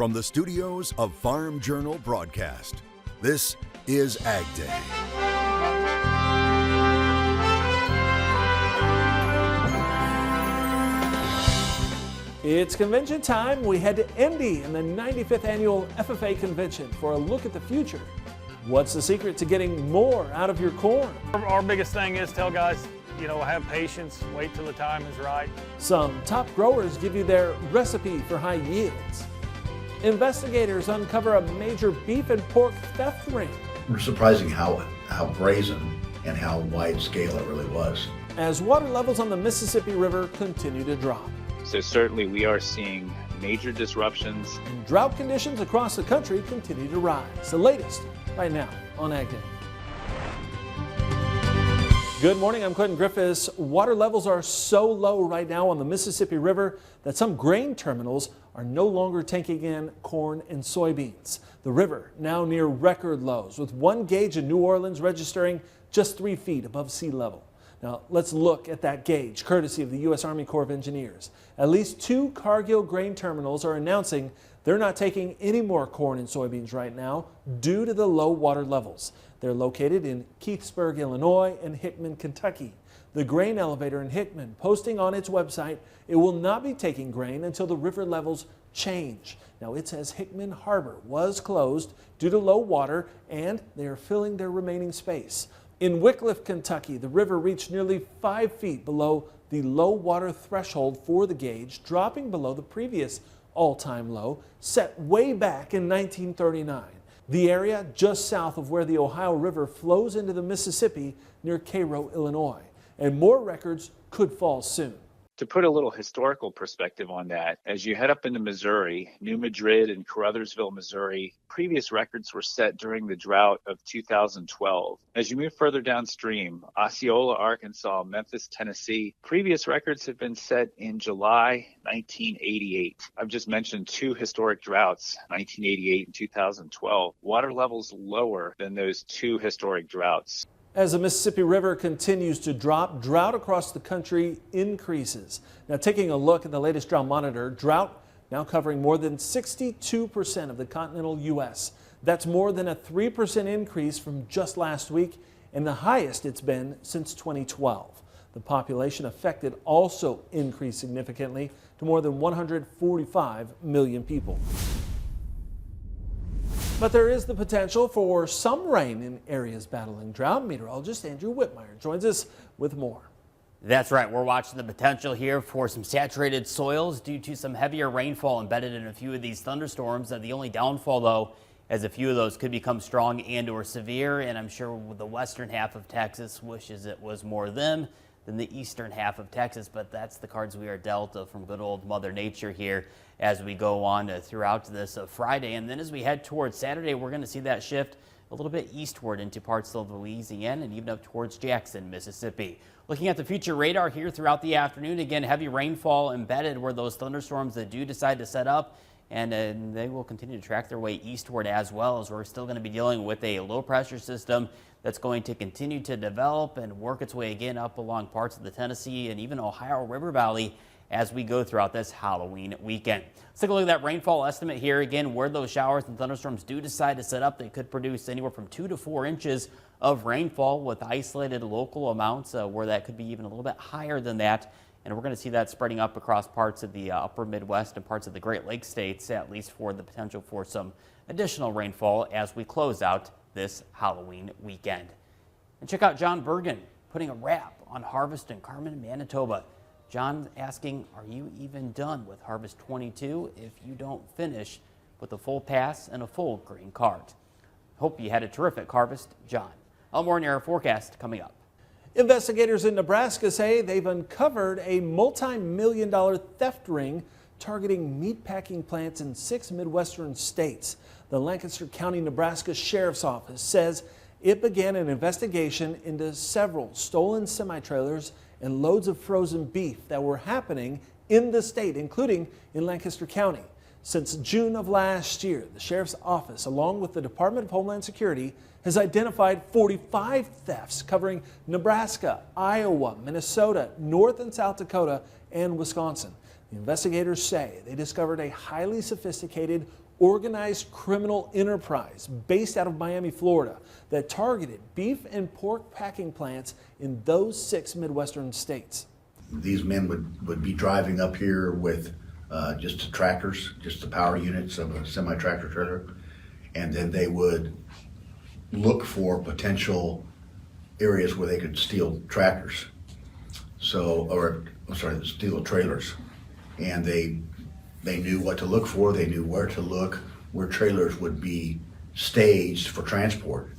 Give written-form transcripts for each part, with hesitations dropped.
From the studios of Farm Journal Broadcast, this is AgDay. It's convention time. We head to Indy in the 95th Annual FFA Convention for a look at the future. What's the secret to getting more out of your corn? Our biggest thing is tell guys, have patience, wait till the time is right. Some top growers give you their recipe for high yields. Investigators uncover a major beef and pork theft ring. It's surprising how brazen and how wide scale it really was. As water levels on the Mississippi River continue to drop. So certainly we are seeing major disruptions. And drought conditions across the country continue to rise. The latest right now on AgDay. Good morning, I'm Quentin Griffiths. Water levels are so low right now on the Mississippi River that some grain terminals are no longer taking in corn and soybeans. The river now near record lows, with one gauge in New Orleans registering just 3 feet above sea level. Now let's look at that gauge, courtesy of the U.S. Army Corps of Engineers. At least 2 Cargill grain terminals are announcing they're not taking any more corn and soybeans right now due to the low water levels. They're located in Keithsburg, Illinois and Hickman, Kentucky. The grain elevator in Hickman posting on its website it will not be taking grain until the river levels change. Now it says Hickman Harbor was closed due to low water and they are filling their remaining space. In Wickliffe, Kentucky, the river reached nearly 5 feet below the low water threshold for the gauge, dropping below the previous all-time low set way back in 1939. The area just south of where the Ohio River flows into the Mississippi near Cairo, Illinois. And more records could fall soon. To put a little historical perspective on that, as you head up into Missouri, New Madrid and Caruthersville, Missouri, previous records were set during the drought of 2012. As you move further downstream, Osceola, Arkansas, Memphis, Tennessee, previous records have been set in July 1988. I've just mentioned 2 historic droughts, 1988 and 2012. Water levels lower than those 2 historic droughts. As the Mississippi River continues to drop, drought across the country increases. Now taking a look at the latest drought monitor, drought now covering more than 62% of the continental U.S. That's more than a 3% increase from just last week and the highest it's been since 2012. The population affected also increased significantly to more than 145 million people. But there is the potential for some rain in areas battling drought. Meteorologist Andrew Whitmire joins us with more. That's right. We're watching the potential here for some saturated soils due to some heavier rainfall embedded in a few of these thunderstorms. The only downfall, though, as a few of those could become strong and or severe. And I'm sure the western half of Texas wishes it was more them than the eastern half of Texas, but that's the cards we are dealt from good old Mother Nature here as we go on throughout this Friday. And then as we head towards Saturday, we're going to see that shift a little bit eastward into parts of Louisiana and even up towards Jackson, Mississippi. Looking at the future radar here throughout the afternoon, again, heavy rainfall embedded where those thunderstorms that do decide to set up, and they will continue to track their way eastward as well, as we're still going to be dealing with a low pressure system that's going to continue to develop and work its way again up along parts of the Tennessee and even Ohio River Valley as we go throughout this Halloween weekend. Let's take a look at that rainfall estimate here again, where those showers and thunderstorms do decide to set up. They could produce anywhere from 2 to 4 inches of rainfall with isolated local amounts where that could be even a little bit higher than that. And we're going to see that spreading up across parts of the upper Midwest and parts of the Great Lakes states, at least for the potential for some additional rainfall as we close out this Halloween weekend. And check out John Bergen putting a wrap on harvest in Carmen, Manitoba. John asking, are you even done with Harvest 22 if you don't finish with a full pass and a full green card? Hope you had a terrific harvest, John. More in your forecast coming up. Investigators in Nebraska say they've uncovered a multi-million-dollar theft ring targeting meatpacking plants in 6 Midwestern states. The Lancaster County, Nebraska Sheriff's Office says it began an investigation into several stolen semi-trailers and loads of frozen beef that were happening in the state, including in Lancaster County. Since June of last year, the Sheriff's Office, along with the Department of Homeland Security, has identified 45 thefts covering Nebraska, Iowa, Minnesota, North and South Dakota, and Wisconsin. The investigators say they discovered a highly sophisticated, organized criminal enterprise based out of Miami, Florida, that targeted beef and pork packing plants in those 6 Midwestern states. These men would be driving up here with just the tractors, just the power units of a semi-tractor trailer, and then they would look for potential areas where they could steal tractors. Steal trailers. And they knew what to look for, they knew where to look, where trailers would be staged for transport.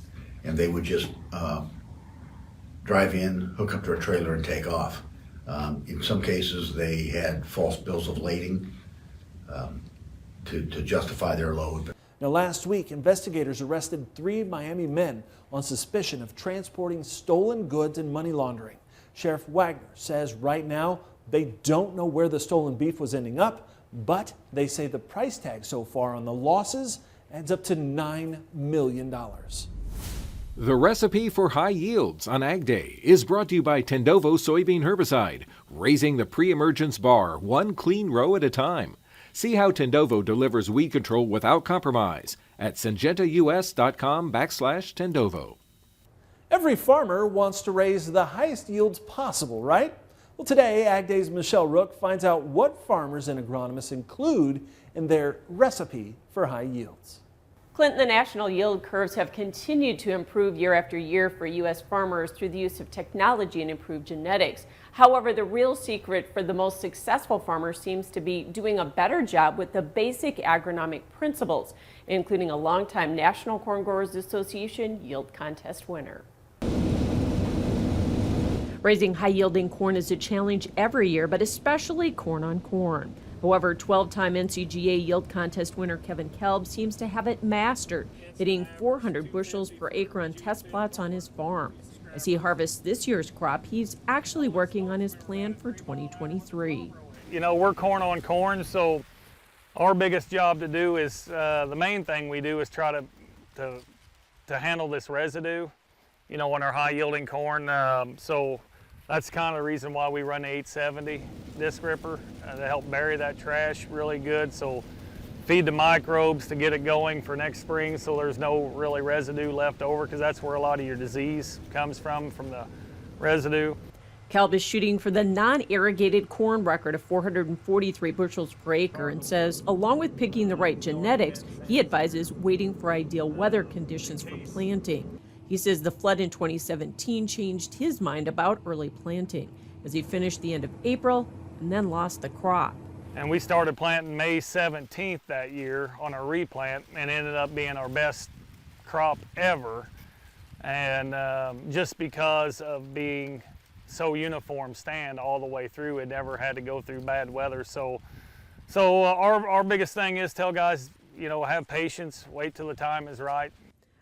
And they would just drive in, hook up to a trailer and take off. In some cases, they had false bills of lading to justify their load. Now, last week, investigators arrested 3 Miami men on suspicion of transporting stolen goods and money laundering. Sheriff Wagner says right now they don't know where the stolen beef was ending up, but they say the price tag so far on the losses adds up to $9 million. The recipe for high yields on AgDay is brought to you by Tendovo soybean herbicide, raising the pre-emergence bar one clean row at a time. See how Tendovo delivers weed control without compromise at syngentaus.com/Tendovo. Every farmer wants to raise the highest yields possible, right? Well, today, AgDay's Michelle Rook finds out what farmers and agronomists include in their recipe for high yields. Clinton, the national yield curves have continued to improve year after year for U.S. farmers through the use of technology and improved genetics. However, the real secret for the most successful farmers seems to be doing a better job with the basic agronomic principles, including a longtime National Corn Growers Association yield contest winner. Raising high-yielding corn is a challenge every year, but especially corn on corn. However, 12-time NCGA yield contest winner Kevin Kelb seems to have it mastered, hitting 400 bushels per acre on test plots on his farm. As he harvests this year's crop, he's actually working on his plan for 2023. You know, we're corn on corn, so our biggest job to do is, the main thing we do is try to handle this residue, you know, on our high-yielding corn. So that's kind of the reason why we run the 870 disc ripper to help bury that trash really good. So feed the microbes to get it going for next spring so there's no really residue left over, because that's where a lot of your disease comes from the residue. Kelb is shooting for the non-irrigated corn record of 443 bushels per acre and says, along with picking the right genetics, he advises waiting for ideal weather conditions for planting. He says the flood in 2017 changed his mind about early planting, as he finished the end of April and then lost the crop. And we started planting May 17th that year on our replant, and ended up being our best crop ever. And just because of being so uniform stand all the way through, it never had to go through bad weather. So our biggest thing is tell guys, you know, have patience, wait till the time is right.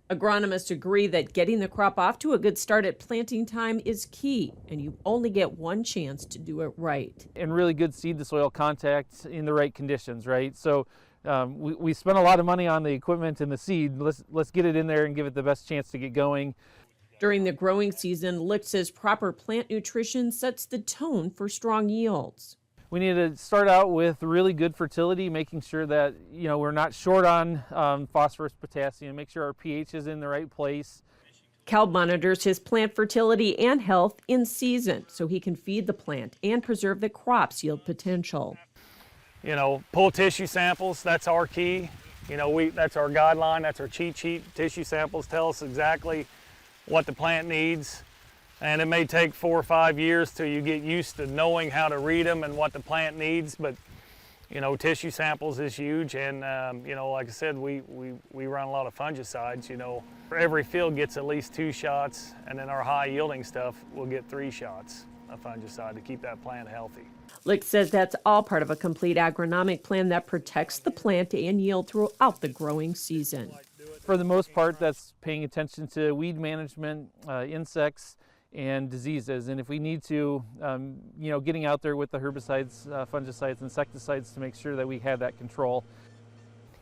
Agronomists agree that getting the crop off to a good start at planting time is key, and you only get one chance to do it right. And really good seed to soil contact in the right conditions, right? So we spent a lot of money on the equipment and the seed. Let's get it in there and give it the best chance to get going. During the growing season, Lick says proper plant nutrition sets the tone for strong yields. We need to start out with really good fertility, making sure that, you know, we're not short on phosphorus, potassium, make sure our pH is in the right place. Kelb monitors his plant fertility and health in season so he can feed the plant and preserve the crop's yield potential. You know, pull tissue samples, that's our key. You know, that's our guideline, that's our cheat sheet. Tissue samples tell us exactly what the plant needs. And it may take 4 or 5 years till you get used to knowing how to read them and what the plant needs, but you know, tissue samples is huge. And you know, like I said, we run a lot of fungicides. You know, every field gets at least 2 shots, and then our high yielding stuff will get 3 shots of fungicide to keep that plant healthy. Lick says that's all part of a complete agronomic plan that protects the plant and yield throughout the growing season. For the most part, that's paying attention to weed management, insects, and diseases. And if we need to, you know, getting out there with the herbicides, fungicides, insecticides to make sure that we have that control.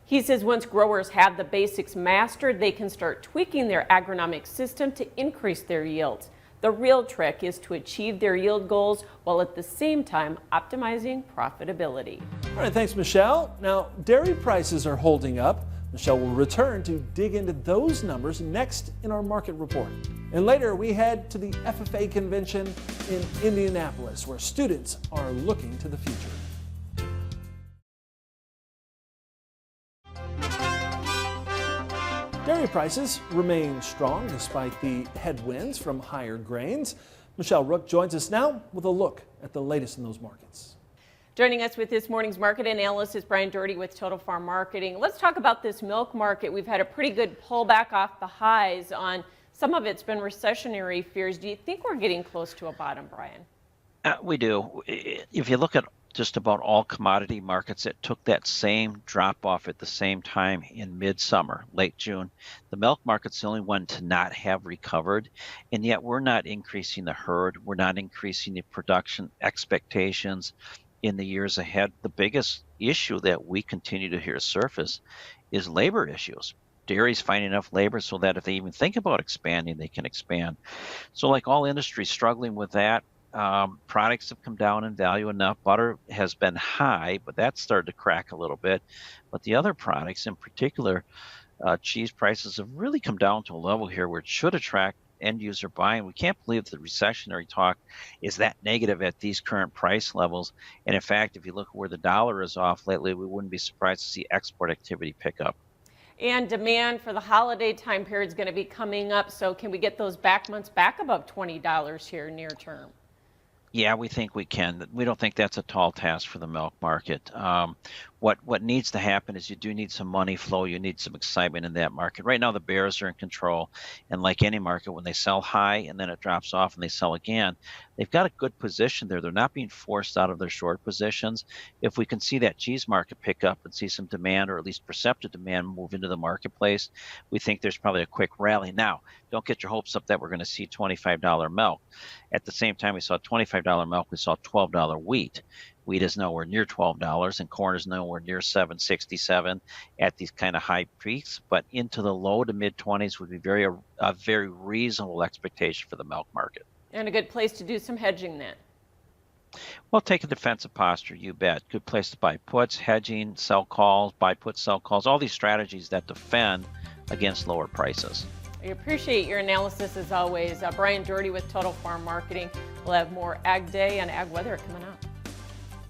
He says once growers have the basics mastered, they can start tweaking their agronomic system to increase their yields. The real trick is to achieve their yield goals while at the same time optimizing profitability. All right, thanks, Michelle. Now, dairy prices are holding up. Michelle will return to dig into those numbers next in our market report. And later, we head to the FFA Convention in Indianapolis, where students are looking to the future. Dairy prices remain strong despite the headwinds from higher grains. Michelle Rook joins us now with a look at the latest in those markets. Joining us with this morning's market analyst is Brian Doherty with Total Farm Marketing. Let's talk about this milk market. We've had a pretty good pullback off the highs. On some of it's been recessionary fears. Do you think we're getting close to a bottom, Brian? We do. If you look at just about all commodity markets, it took that same drop off at the same time in midsummer, late June. The milk market's the only one to not have recovered, and yet we're not increasing the herd. We're not increasing the production expectations in the years ahead. The biggest issue that we continue to hear surface is labor issues. Dairy's finding enough labor so that if they even think about expanding, they can expand. So like all industries struggling with that, products have come down in value enough. Butter has been high, but that's started to crack a little bit. But the other products, in particular, cheese prices have really come down to a level here where it should attract end user buying. We can't believe the recessionary talk is that negative at these current price levels. And in fact, if you look at where the dollar is off lately, we wouldn't be surprised to see export activity pick up. And demand for the holiday time period is going to be coming up. So can we get those back months back above $20 here near term? Yeah, we think we can. We don't think that's a tall task for the milk market. What needs to happen is you do need some money flow. You need some excitement in that market. Right now, the bears are in control. And like any market, when they sell high and then it drops off and they sell again, they've got a good position there. They're not being forced out of their short positions. If we can see that cheese market pick up and see some demand, or at least perceptive demand, move into the marketplace, we think there's probably a quick rally. Now, don't get your hopes up that we're going to see $25 milk. At the same time we saw $25 milk, we saw $12 wheat. Wheat is nowhere near $12, and corn is nowhere near $7.67 at these kind of high peaks. But into the low to mid 20s would be a very reasonable expectation for the milk market. And a good place to do some hedging then. Well, take a defensive posture, you bet. Good place to buy puts, hedging, sell calls, buy puts, sell calls, all these strategies that defend against lower prices. I appreciate your analysis as always. Brian Doherty with Total Farm Marketing. We'll have more Ag Day and Ag Weather coming up.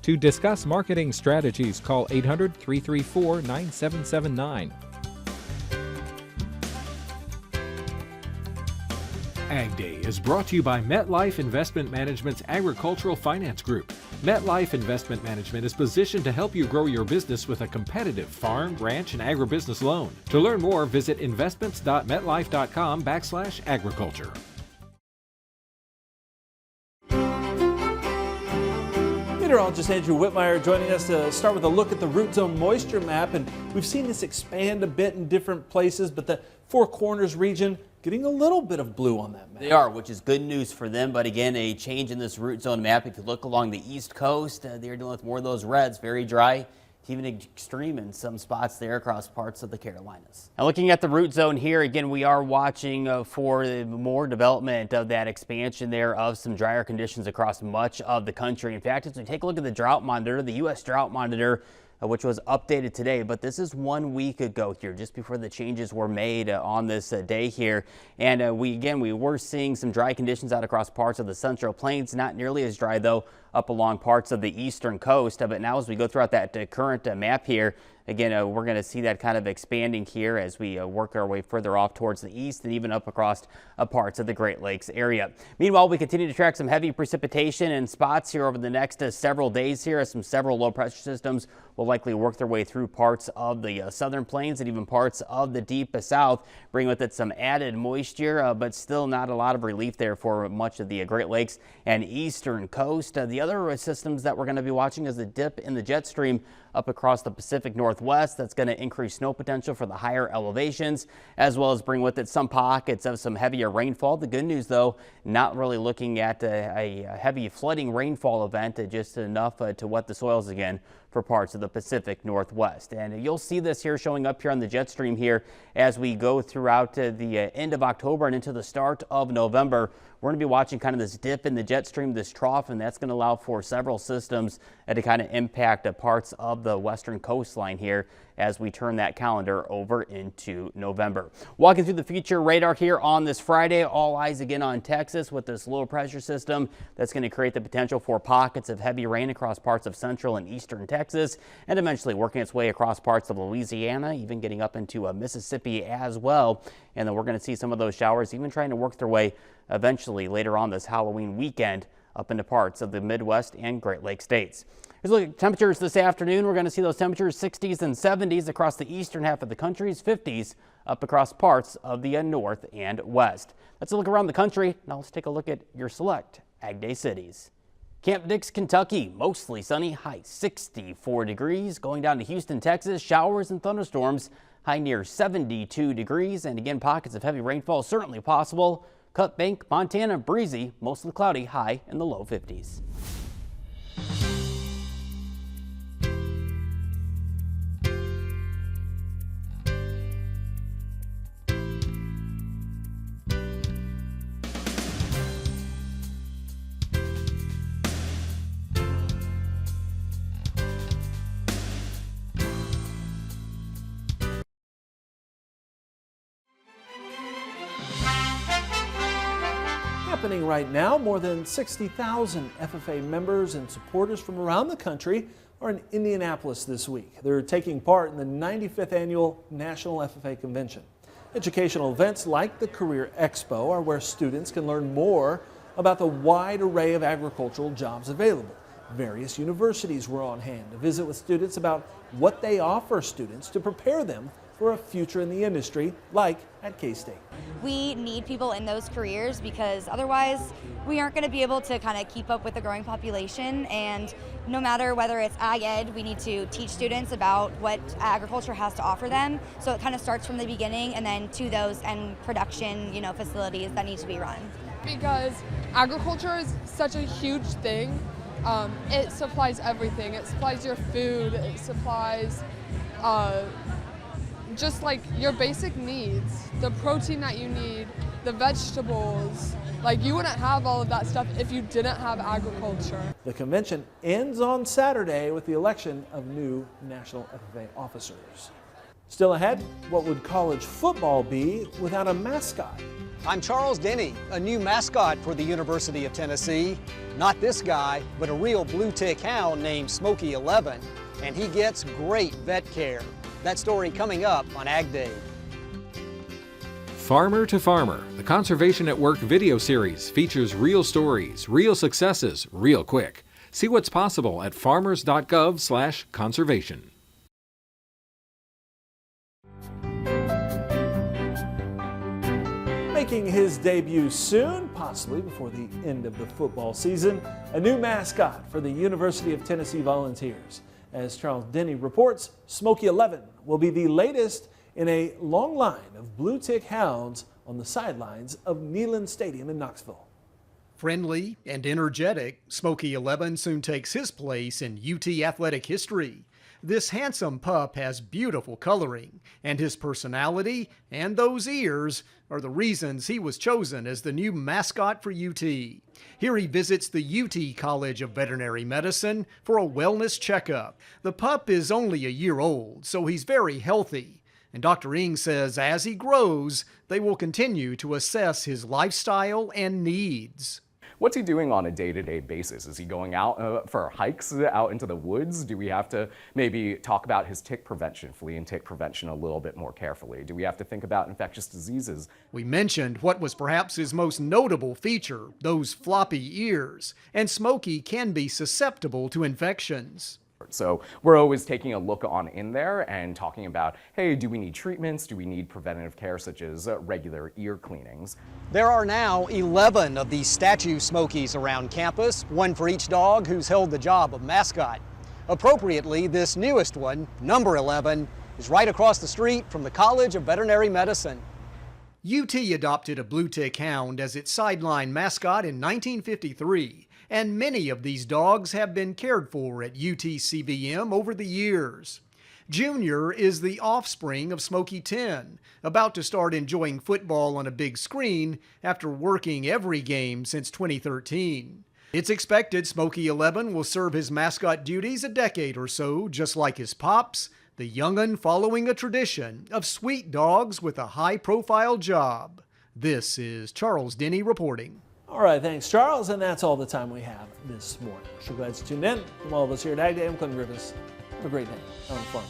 To discuss marketing strategies, call 800-334-9779. AgDay is brought to you by MetLife Investment Management's Agricultural Finance Group. MetLife Investment Management is positioned to help you grow your business with a competitive farm, ranch, and agribusiness loan. To learn more, visit investments.metlife.com/agriculture. Meteorologist Andrew Whitmire joining us to start with a look at the root zone moisture map. And we've seen this expand a bit in different places, but the Four Corners region getting a little bit of blue on that map. They are, which is good news for them. But again, a change in this root zone map. If you look along the East Coast, they're dealing with more of those reds, very dry, even extreme in some spots there across parts of the Carolinas. Now looking at the root zone here, again, we are watching for more development of that expansion there of some drier conditions across much of the country. In fact, as we take a look at the drought monitor, the U.S. drought monitor, which was updated today, but this is 1 week ago here, just before the changes were made on this day here. And we were seeing some dry conditions out across parts of the Central Plains, not nearly as dry though up along parts of the eastern coast. But now as we go throughout that current map here, again, we're going to see that kind of expanding here as we work our way further off towards the east and even up across parts of the Great Lakes area. Meanwhile, we continue to track some heavy precipitation in spots here over the next several days here, as several low pressure systems will likely work their way through parts of the southern plains and even parts of the deep south, bringing with it some added moisture, but still not a lot of relief there for much of the Great Lakes and eastern coast. The other systems that we're going to be watching is the dip in the jet stream up across the Pacific Northwest. That's going to increase snow potential for the higher elevations, as well as bring with it some pockets of some heavier rainfall. The good news, though, not really looking at a heavy flooding rainfall event, just enough to wet the soils again for parts of the Pacific Northwest. And you'll see this here showing up here on the jet stream here as we go throughout the end of October and into the start of November. We're going to be watching kind of this dip in the jet stream, this trough, and that's going to allow for several systems to kind of impact parts of the western coastline here as we turn that calendar over into November. Walking through the future radar here on this Friday, all eyes again on Texas with this low pressure system that's going to create the potential for pockets of heavy rain across parts of central and eastern Texas, and eventually working its way across parts of Louisiana, even getting up into Mississippi as well. And then we're going to see some of those showers even trying to work their way eventually later on this Halloween weekend up into parts of the Midwest and Great Lakes states. Here's a look at temperatures this afternoon. We're going to see those temperatures 60s and 70s across the eastern half of the country's 50s up across parts of the north and west. Let's look around the country. Now let's take a look at your select AgDay cities. Camp Dix, Kentucky, mostly sunny, high 64 degrees. Going down to Houston, Texas, showers and thunderstorms, high near 72 degrees. And again, pockets of heavy rainfall certainly possible. Cut Bank, Montana, breezy, mostly cloudy, high in the low 50s. Happening right now, more than 60,000 FFA members and supporters from around the country are in Indianapolis this week. They're taking part in the 95th annual National FFA Convention. Educational events like the Career Expo are where students can learn more about the wide array of agricultural jobs available. Various universities were on hand to visit with students about what they offer students to prepare them for a future in the industry, like at K-State. We need people in those careers because otherwise we aren't going to be able to kind of keep up with the growing population. And no matter whether it's ag ed, we need to teach students about what agriculture has to offer them. So it kind of starts from the beginning and then to those end production, facilities that need to be run. Because agriculture is such a huge thing. It supplies everything. It supplies your food. It supplies just like your basic needs, the protein that you need, the vegetables. Like, you wouldn't have all of that stuff if you didn't have agriculture. The convention ends on Saturday with the election of new National FFA officers. Still ahead, what would college football be without a mascot? I'm Charles Denny, a new mascot for the University of Tennessee. Not this guy, but a real blue tick hound named Smokey 11, and he gets great vet care. That story coming up on AgDay. Farmer to Farmer, the Conservation at Work video series features real stories, real successes, real quick. See what's possible at farmers.gov/conservation. Making his debut soon, possibly before the end of the football season, a new mascot for the University of Tennessee Volunteers. As Charles Denny reports, Smokey 11 will be the latest in a long line of blue tick hounds on the sidelines of Neyland Stadium in Knoxville. Friendly and energetic, Smokey 11 soon takes his place in UT athletic history. This handsome pup has beautiful coloring, and his personality and those ears are the reasons he was chosen as the new mascot for UT. Here he visits the UT College of Veterinary Medicine for a wellness checkup. The pup is only a year old, so he's very healthy. And Dr. Ng says as he grows, they will continue to assess his lifestyle and needs. What's he doing on a day-to-day basis? Is he going out for hikes out into the woods? Do we have to maybe talk about his tick prevention, flea and tick prevention a little bit more carefully? Do we have to think about infectious diseases? We mentioned what was perhaps his most notable feature, those floppy ears, and Smokey can be susceptible to infections. So we're always taking a look on in there and talking about, hey, do we need treatments? Do we need preventative care such as regular ear cleanings? There are now 11 of these statue Smokies around campus, one for each dog who's held the job of mascot. Appropriately, this newest one, number 11, is right across the street from the College of Veterinary Medicine. UT adopted a blue tick hound as its sideline mascot in 1953, And many of these dogs have been cared for at UTCVM over the years. Junior is the offspring of Smokey 10, about to start enjoying football on a big screen after working every game since 2013. It's expected Smokey 11 will serve his mascot duties a decade or so, just like his pops, the young'un following a tradition of sweet dogs with a high-profile job. This is Charles Denny reporting. All right, thanks, Charles, and that's all the time we have this morning. So glad you tuned in. From all of us here at AgDay, I'm Clint Griffiths. Have a great day on the farm.